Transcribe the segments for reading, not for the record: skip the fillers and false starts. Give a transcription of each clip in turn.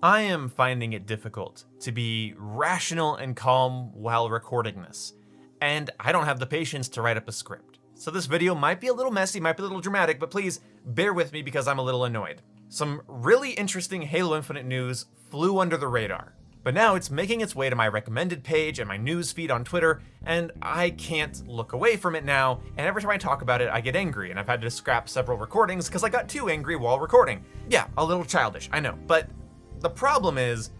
I am finding it difficult to be rational and calm while recording this, and I don't have the patience to write up a script. So this video might be a little messy, might be a little dramatic, but please bear with me because I'm a little annoyed. Some really interesting Halo Infinite news flew under the radar, but now it's making its way to my recommended page and my news feed on Twitter, and I can't look away from it now, and every time I talk about it, I get angry, and I've had to scrap several recordings because I got too angry while recording. Yeah, a little childish, I know, but the problem is,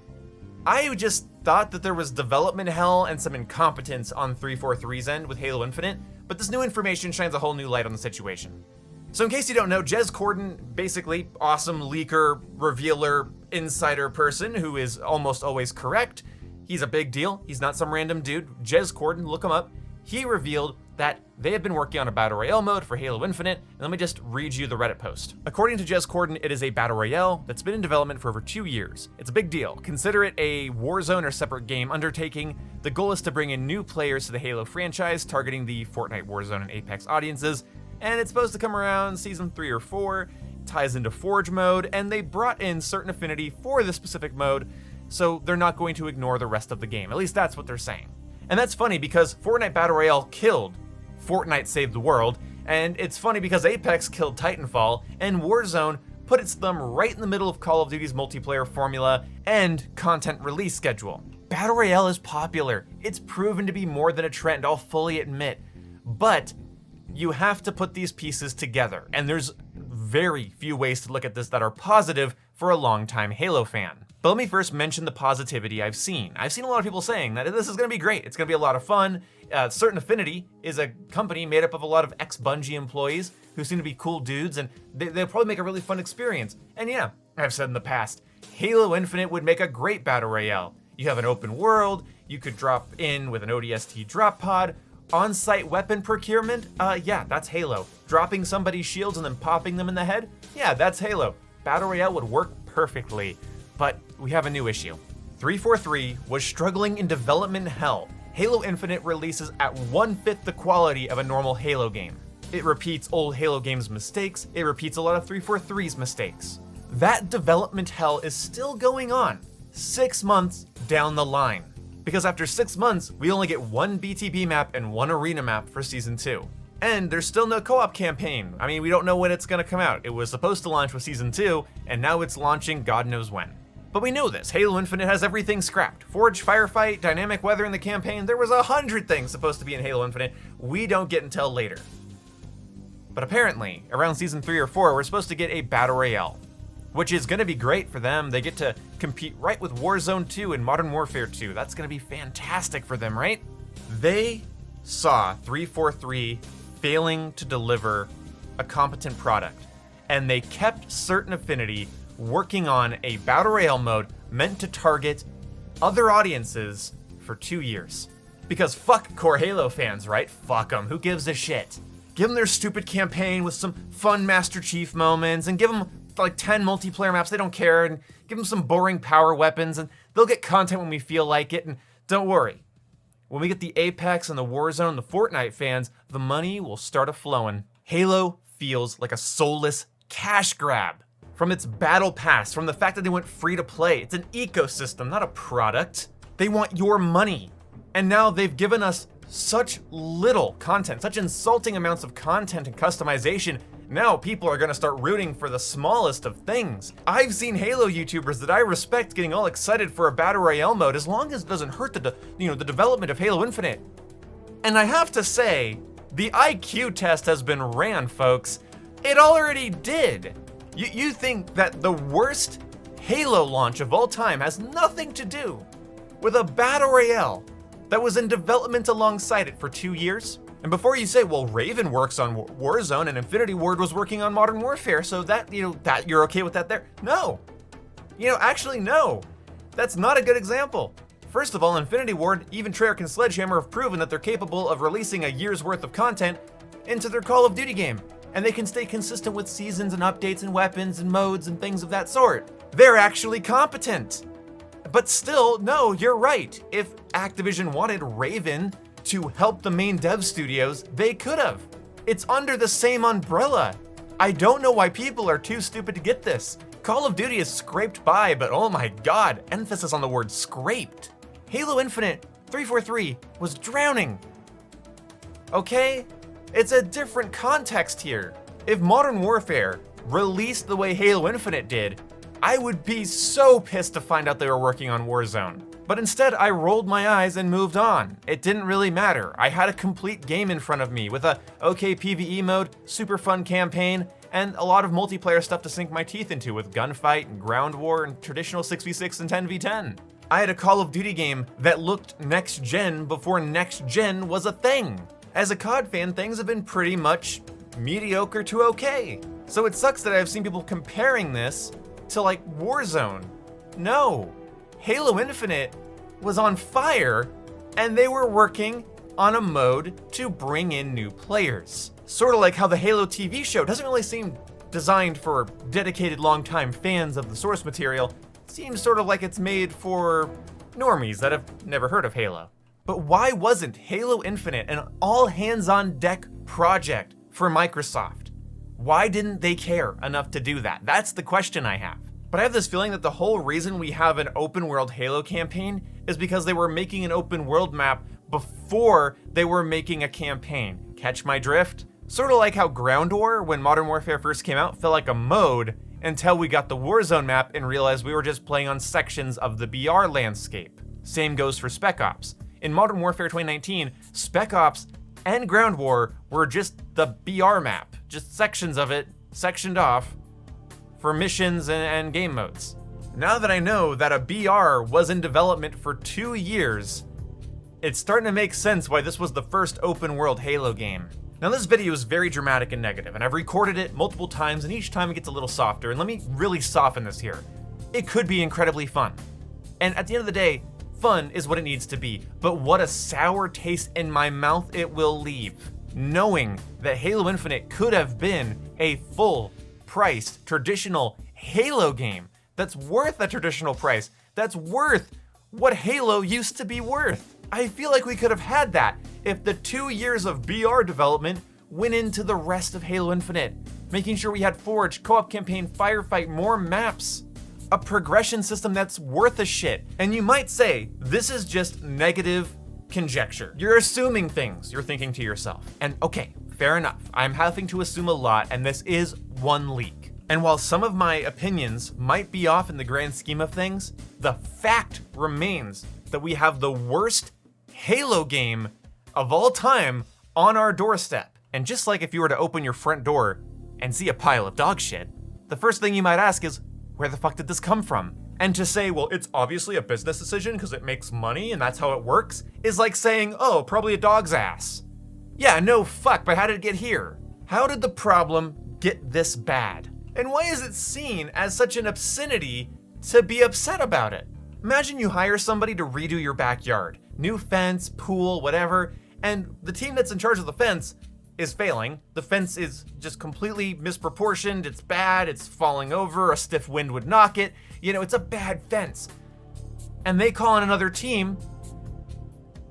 I just thought that there was development hell and some incompetence on 343's end with Halo Infinite, but this new information shines a whole new light on the situation. So in case you don't know, Corden, basically awesome leaker, revealer, insider person who is almost always correct. He's a big deal. He's not some random dude. Corden, look him up. He revealed that they have been working on a Battle Royale mode for Halo Infinite, and let me just read you the Reddit post. According to Corden, it is a Battle Royale that's been in development for over 2 years. It's a big deal. Consider it a Warzone or separate game undertaking. The goal is to bring in new players to the Halo franchise, targeting the Fortnite, Warzone, and Apex audiences, and it's supposed to come around Season 3 or 4, ties into Forge mode, and they brought in certain affinity for this specific mode, so they're not going to ignore the rest of the game. At least that's what they're saying. And that's funny because Fortnite Battle Royale killed Fortnite Saved the World, and it's funny because Apex killed Titanfall, and Warzone put its thumb right in the middle of Call of Duty's multiplayer formula and content release schedule. Battle Royale is popular. It's proven to be more than a trend, I'll fully admit. But you have to put these pieces together, and there's very few ways to look at this that are positive for a longtime Halo fan. But let me first mention the positivity I've seen. I've seen a lot of people saying that this is gonna be great. It's gonna be a lot of fun. Certain Affinity is a company made up of a lot of ex-Bungie employees who seem to be cool dudes, and they'll probably make a really fun experience. And yeah, I've said in the past, Halo Infinite would make a great Battle Royale. You have an open world, you could drop in with an ODST drop pod, on-site weapon procurement, yeah, that's Halo. Dropping somebody's shields and then popping them in the head, yeah, that's Halo. Battle Royale would work perfectly, but we have a new issue. 343 was struggling in development hell. Halo Infinite releases at 1/5 the quality of a normal Halo game. It repeats old Halo games' mistakes, it repeats a lot of 343's mistakes. That development hell is still going on, 6 months down the line. Because after 6 months, we only get one BTB map and one arena map for Season 2. And there's still no co-op campaign. I mean, we don't know when it's gonna come out. It was supposed to launch with Season 2, and now it's launching God knows when. But we know this, Halo Infinite has everything scrapped. Forge, firefight, dynamic weather in the campaign, there was 100 things supposed to be in Halo Infinite we don't get until later. But apparently, around Season 3 or 4, we're supposed to get a Battle Royale, which is gonna be great for them. They get to compete right with Warzone 2 and Modern Warfare 2. That's gonna be fantastic for them, right? They saw 343 failing to deliver a competent product, and they kept Certain Affinity working on a Battle Royale mode meant to target other audiences for 2 years. Because fuck core Halo fans, right? Fuck them, who gives a shit? Give them their stupid campaign with some fun Master Chief moments, and give them like 10 multiplayer maps, they don't care, and give them some boring power weapons, and they'll get content when we feel like it, and don't worry. When we get the Apex and the Warzone and the Fortnite fans, the money will start a-flowing. Halo feels like a soulless cash grab. From its battle pass, from the fact that they went free to play. It's an ecosystem, not a product. They want your money. And now they've given us such little content, such insulting amounts of content and customization. Now people are gonna start rooting for the smallest of things. I've seen Halo YouTubers that I respect getting all excited for a Battle Royale mode as long as it doesn't hurt the development of Halo Infinite. And I have to say, the IQ test has been ran, folks. It already did. You think that the worst Halo launch of all time has nothing to do with a Battle Royale that was in development alongside it for 2 years? And before you say, well, Raven works on Warzone and Infinity Ward was working on Modern Warfare, so that you're okay with that there? No. Actually, no. That's not a good example. First of all, Infinity Ward, even Treyarch and Sledgehammer have proven that they're capable of releasing a year's worth of content into their Call of Duty game. And they can stay consistent with seasons and updates and weapons and modes and things of that sort. They're actually competent. But still, no, you're right. If Activision wanted Raven to help the main dev studios, they could have. It's under the same umbrella. I don't know why people are too stupid to get this. Call of Duty is scraped by, but oh my god, emphasis on the word scraped. Halo Infinite 343 was drowning. Okay? It's a different context here. If Modern Warfare released the way Halo Infinite did, I would be so pissed to find out they were working on Warzone. But instead, I rolled my eyes and moved on. It didn't really matter. I had a complete game in front of me with a okay PvE mode, super fun campaign, and a lot of multiplayer stuff to sink my teeth into with gunfight and ground war and traditional 6v6 and 10v10. I had a Call of Duty game that looked next gen before next gen was a thing. As a COD fan, things have been pretty much mediocre to okay. So it sucks that I've seen people comparing this to like Warzone. No, Halo Infinite was on fire and they were working on a mode to bring in new players. Sort of like how the Halo TV show doesn't really seem designed for dedicated longtime fans of the source material. It seems sort of like it's made for normies that have never heard of Halo. But why wasn't Halo Infinite an all-hands-on-deck project for Microsoft? Why didn't they care enough to do that? That's the question I have. But I have this feeling that the whole reason we have an open world Halo campaign is because they were making an open world map before they were making a campaign. Catch my drift? Sort of like how Ground War, when Modern Warfare first came out, felt like a mode until we got the Warzone map and realized we were just playing on sections of the BR landscape. Same goes for Spec Ops. In Modern Warfare 2019, Spec Ops and Ground War were just the BR map, just sections of it, sectioned off, for missions and game modes. Now that I know that a BR was in development for 2 years, it's starting to make sense why this was the first open world Halo game. Now this video is very dramatic and negative, and I've recorded it multiple times, and each time it gets a little softer, and let me really soften this here. It could be incredibly fun. And at the end of the day, fun is what it needs to be, but what a sour taste in my mouth it will leave, knowing that Halo Infinite could have been a full-priced traditional Halo game that's worth a traditional price, that's worth what Halo used to be worth. I feel like we could have had that if the 2 years of BR development went into the rest of Halo Infinite, making sure we had Forge, co-op campaign, firefight, more maps, a progression system that's worth a shit. And you might say, this is just negative conjecture. You're assuming things, you're thinking to yourself. And okay, fair enough. I'm having to assume a lot, and this is one leak. And while some of my opinions might be off in the grand scheme of things, the fact remains that we have the worst Halo game of all time on our doorstep. And just like if you were to open your front door and see a pile of dog shit, the first thing you might ask is, where the fuck did this come from? And to say, well, it's obviously a business decision because it makes money and that's how it works, is like saying, oh, probably a dog's ass. Yeah, no fuck, but how did it get here? How did the problem get this bad? And why is it seen as such an obscenity to be upset about it? Imagine you hire somebody to redo your backyard. New fence, pool, whatever, and the team that's in charge of the fence is failing. The fence is just completely misproportioned, it's bad, it's falling over, a stiff wind would knock it. You know, it's a bad fence. And they call in another team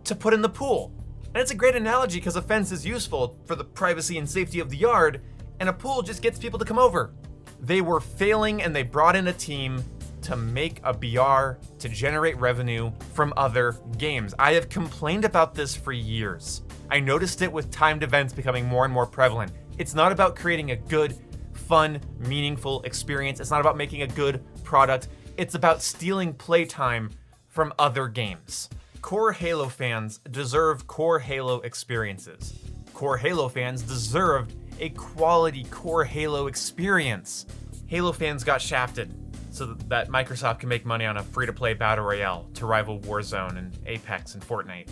to put in the pool. And it's a great analogy because a fence is useful for the privacy and safety of the yard, and a pool just gets people to come over. They were failing and they brought in a team to make a BR to generate revenue from other games. I have complained about this for years. I noticed it with timed events becoming more and more prevalent. It's not about creating a good, fun, meaningful experience. It's not about making a good product. It's about stealing playtime from other games. Core Halo fans deserve core Halo experiences. Core Halo fans deserved a quality core Halo experience. Halo fans got shafted so that Microsoft can make money on a free-to-play battle royale to rival Warzone and Apex and Fortnite.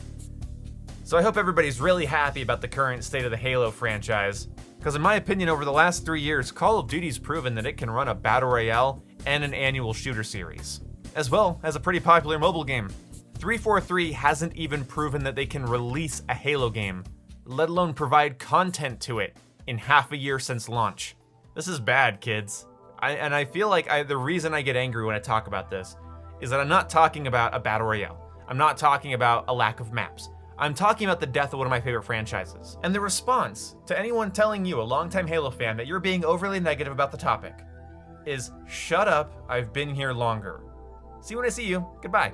So I hope everybody's really happy about the current state of the Halo franchise, because in my opinion, over the last 3 years, Call of Duty's proven that it can run a battle royale and an annual shooter series, as well as a pretty popular mobile game. 343 hasn't even proven that they can release a Halo game, let alone provide content to it in half a year since launch. This is bad, kids. I feel like the reason I get angry when I talk about this is that I'm not talking about a battle royale. I'm not talking about a lack of maps. I'm talking about the death of one of my favorite franchises. And the response to anyone telling you, a longtime Halo fan, that you're being overly negative about the topic, is shut up, I've been here longer. See you when I see you. Goodbye.